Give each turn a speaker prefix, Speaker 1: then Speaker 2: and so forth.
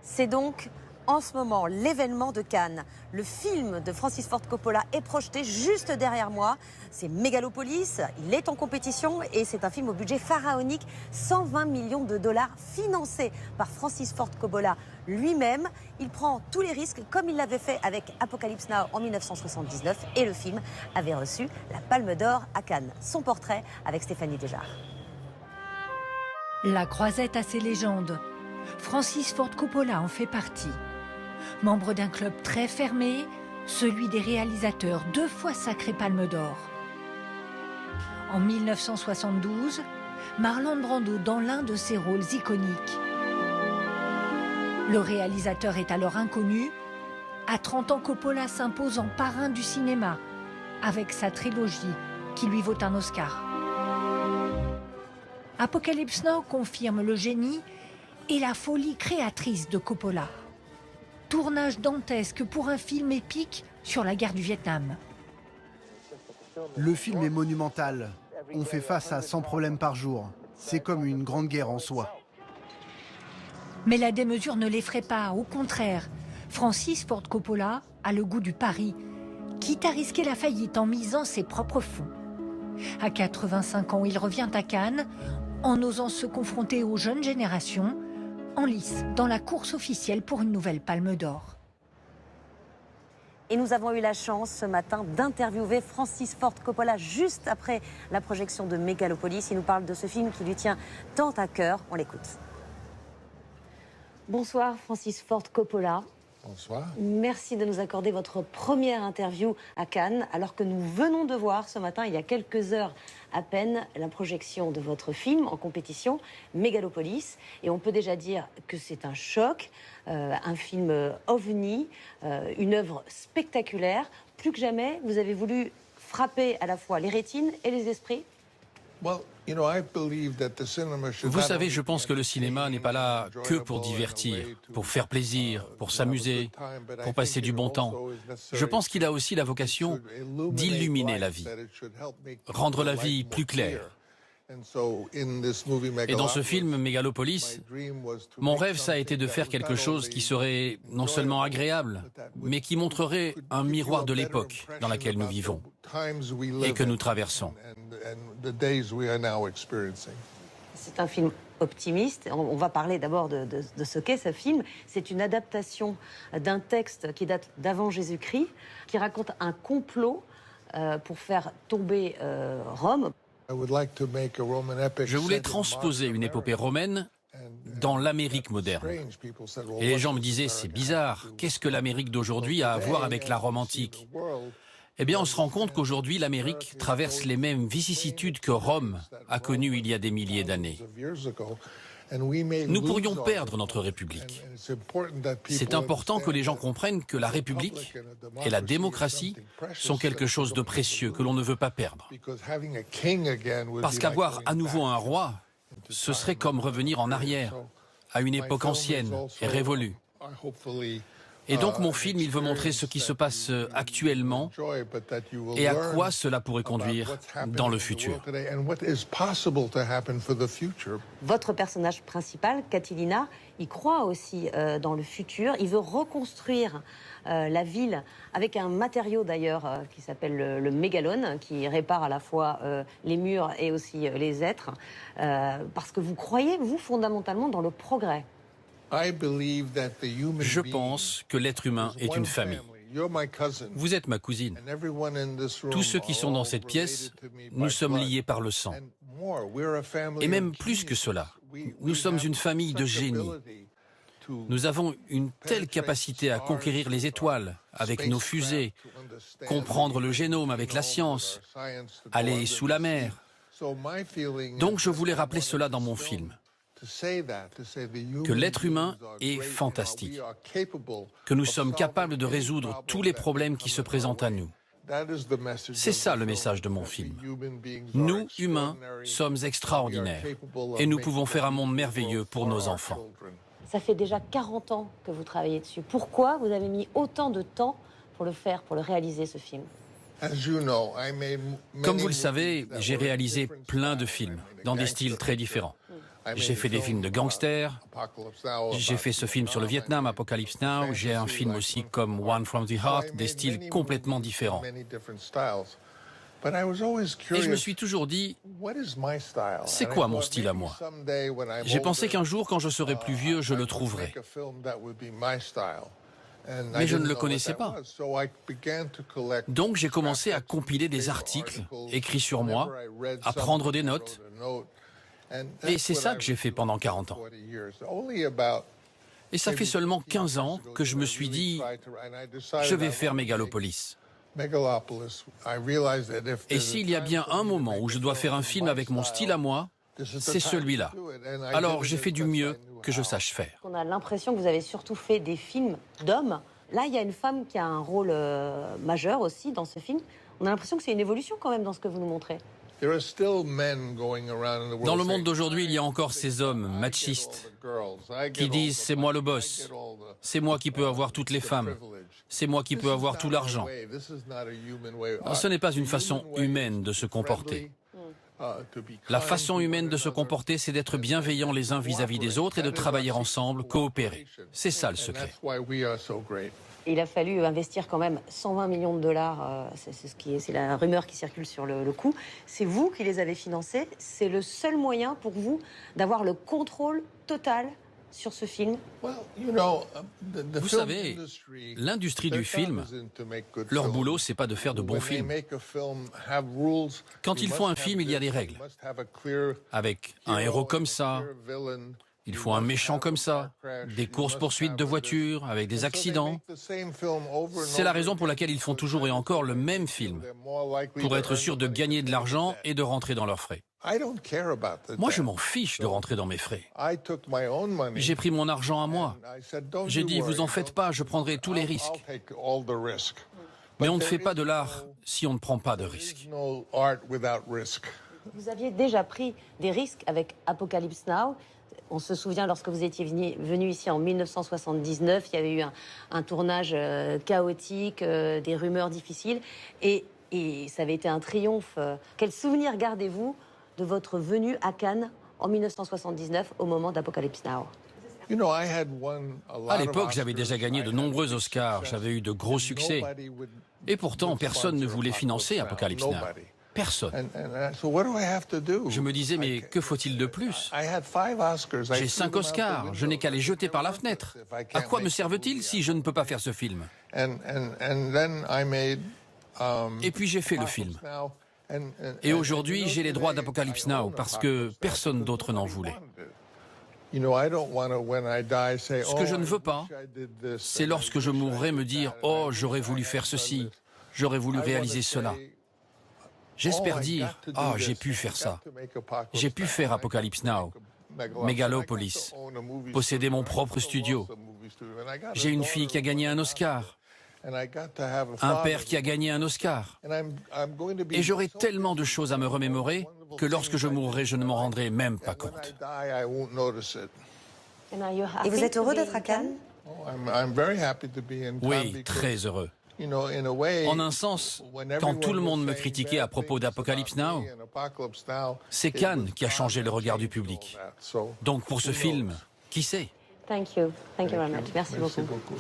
Speaker 1: C'est donc en ce moment l'événement de Cannes. Le film de Francis Ford Coppola est projeté juste derrière moi. C'est Megalopolis, il est en compétition et c'est un film au budget pharaonique, 120 millions de dollars financé par Francis Ford Coppola lui-même. Il prend tous les risques comme il l'avait fait avec Apocalypse Now en 1979 et le film avait reçu la Palme d'Or à Cannes. Son portrait avec Stéphanie Desjard.
Speaker 2: La Croisette a ses légendes. Francis Ford Coppola en fait partie. Membre d'un club très fermé, celui des réalisateurs 2 fois sacrés Palme d'Or. En 1972, Marlon Brando dans l'un de ses rôles iconiques. Le réalisateur est alors inconnu. À 30 ans, Coppola s'impose en parrain du cinéma avec sa trilogie qui lui vaut un Oscar. Apocalypse Now confirme le génie et la folie créatrice de Coppola. Tournage dantesque pour un film épique sur la guerre du Vietnam.
Speaker 3: Le film est monumental. On fait face à 100 problèmes par jour. C'est comme une grande guerre en soi.
Speaker 2: Mais la démesure ne l'effraie pas, au contraire. Francis Ford Coppola a le goût du pari, quitte à risquer la faillite en misant ses propres fonds. À 85 ans, il revient à Cannes en osant se confronter aux jeunes générations, en lice dans la course officielle pour une nouvelle Palme d'Or.
Speaker 1: Et nous avons eu la chance ce matin d'interviewer Francis Ford Coppola juste après la projection de Megalopolis. Il nous parle de ce film qui lui tient tant à cœur. On l'écoute. Bonsoir Francis Ford Coppola.
Speaker 4: Bonsoir.
Speaker 1: Merci de nous accorder votre première interview à Cannes, alors que nous venons de voir ce matin, il y a quelques heures à peine, la projection de votre film en compétition, Megalopolis. Et on peut déjà dire que c'est un choc, un film ovni, une œuvre spectaculaire. Plus que jamais, vous avez voulu frapper à la fois les rétines et les esprits.
Speaker 5: Vous savez, je pense que le cinéma n'est pas là que pour divertir, pour faire plaisir, pour s'amuser, pour passer du bon temps. Je pense qu'il a aussi la vocation d'illuminer la vie, rendre la vie plus claire. Et dans ce film, Megalopolis, mon rêve, ça a été de faire quelque chose qui serait non seulement agréable, mais qui montrerait un miroir de l'époque dans laquelle nous vivons et que nous traversons.
Speaker 1: C'est un film optimiste. On va parler d'abord de ce qu'est ce film. C'est une adaptation d'un texte qui date d'avant Jésus-Christ, qui raconte un complot pour faire tomber Rome.
Speaker 5: Je voulais transposer une épopée romaine dans l'Amérique moderne. Et les gens me disaient, c'est bizarre, qu'est-ce que l'Amérique d'aujourd'hui a à voir avec la Rome antique ? Eh bien, on se rend compte qu'aujourd'hui, l'Amérique traverse les mêmes vicissitudes que Rome a connues il y a des milliers d'années. Nous pourrions perdre notre République. C'est important que les gens comprennent que la République et la démocratie sont quelque chose de précieux que l'on ne veut pas perdre. Parce qu'avoir à nouveau un roi, ce serait comme revenir en arrière, à une époque ancienne et révolue. Et donc mon film, il veut montrer ce qui se passe actuellement et à quoi cela pourrait conduire dans le futur.
Speaker 1: Votre personnage principal, Catilina, il croit aussi dans le futur. Il veut reconstruire la ville avec un matériau d'ailleurs qui s'appelle le mégalone, qui répare à la fois les murs et aussi les êtres. Parce que vous croyez, vous, fondamentalement, dans le progrès.
Speaker 5: Je pense que l'être humain est une famille. Vous êtes ma cousine. Tous ceux qui sont dans cette pièce, nous sommes liés par le sang. Et même plus que cela, nous sommes une famille de génies. Nous avons une telle capacité à conquérir les étoiles avec nos fusées, comprendre le génome avec la science, aller sous la mer. Donc je voulais rappeler cela dans mon film. Que l'être humain est fantastique, que nous sommes capables de résoudre tous les problèmes qui se présentent à nous. C'est ça le message de mon film. Nous, humains, sommes extraordinaires et nous pouvons faire un monde merveilleux pour nos enfants.
Speaker 1: Ça fait déjà 40 ans que vous travaillez dessus. Pourquoi vous avez mis autant de temps pour le faire, pour le réaliser, ce film ?
Speaker 5: Comme vous le savez, j'ai réalisé plein de films dans des styles très différents. J'ai fait des films de gangsters, j'ai fait ce film sur le Vietnam, Apocalypse Now, j'ai un film aussi comme One from the Heart, des styles complètement différents. Et je me suis toujours dit, c'est quoi mon style à moi? J'ai pensé qu'un jour, quand je serai plus vieux, je le trouverai. Mais je ne le connaissais pas. Donc j'ai commencé à compiler des articles écrits sur moi, à prendre des notes. Et c'est ça que j'ai fait pendant 40 ans. Et ça fait seulement 15 ans que je me suis dit, je vais faire Megalopolis. Et s'il y a bien un moment où je dois faire un film avec mon style à moi, c'est celui-là. Alors j'ai fait du mieux que je sache faire.
Speaker 1: On a l'impression que vous avez surtout fait des films d'hommes. Là, il y a une femme qui a un rôle majeur aussi dans ce film. On a l'impression que c'est une évolution quand même dans ce que vous nous montrez.
Speaker 5: Dans le monde d'aujourd'hui, il y a encore ces hommes machistes qui disent « c'est moi le boss, c'est moi qui peux avoir toutes les femmes, c'est moi qui peux avoir tout l'argent ». Ce n'est pas une façon humaine de se comporter. La façon humaine de se comporter, c'est d'être bienveillants les uns vis-à-vis des autres et de travailler ensemble, coopérer. C'est ça le secret.
Speaker 1: Il a fallu investir quand même 120 millions de dollars, c'est la rumeur qui circule sur le coup. C'est vous qui les avez financés. C'est le seul moyen pour vous d'avoir le contrôle total sur ce film.
Speaker 5: Vous savez, l'industrie du film, leur boulot, c'est pas de faire de bons films. Quand ils font un film, il y a des règles. Avec un héros comme ça, il faut un méchant comme ça, des courses-poursuites de voitures, avec des accidents. C'est la raison pour laquelle ils font toujours et encore le même film, pour être sûrs de gagner de l'argent et de rentrer dans leurs frais. Moi, je m'en fiche de rentrer dans mes frais. J'ai pris mon argent à moi. J'ai dit, vous en faites pas, je prendrai tous les risques. Mais on ne fait pas de l'art si on ne prend pas de risques.
Speaker 1: Vous aviez déjà pris des risques avec Apocalypse Now. On se souvient, lorsque vous étiez venu ici en 1979, il y avait eu un tournage chaotique, des rumeurs difficiles, et ça avait été un triomphe. Quel souvenir gardez-vous de votre venue à Cannes en 1979 au moment d'Apocalypse Now?
Speaker 5: À l'époque, j'avais déjà gagné de nombreux Oscars, j'avais eu de gros succès. Et pourtant, personne ne voulait financer Apocalypse Now. Personne. Je me disais, mais que faut-il de plus? J'ai 5 Oscars, je n'ai qu'à les jeter par la fenêtre. À quoi me servent-ils si je ne peux pas faire ce film? Et puis j'ai fait le film. Et aujourd'hui, j'ai les droits d'Apocalypse Now parce que personne d'autre n'en voulait. Ce que je ne veux pas, c'est lorsque je mourrai me dire « Oh, j'aurais voulu faire ceci, j'aurais voulu réaliser cela ». J'espère dire « Ah, j'ai pu faire ça. J'ai pu faire Apocalypse Now, Megalopolis, posséder mon propre studio. J'ai une fille qui a gagné un Oscar, un père qui a gagné un Oscar. Et j'aurai tellement de choses à me remémorer que lorsque je mourrai, je ne m'en rendrai même pas compte. »
Speaker 1: Et vous êtes heureux d'être à Cannes?
Speaker 5: Oui, très heureux. En un sens, quand tout le monde me critiquait à propos d'Apocalypse Now, c'est Cannes qui a changé le regard du public. Donc pour ce film, qui sait?
Speaker 1: Thank you very much. Merci beaucoup.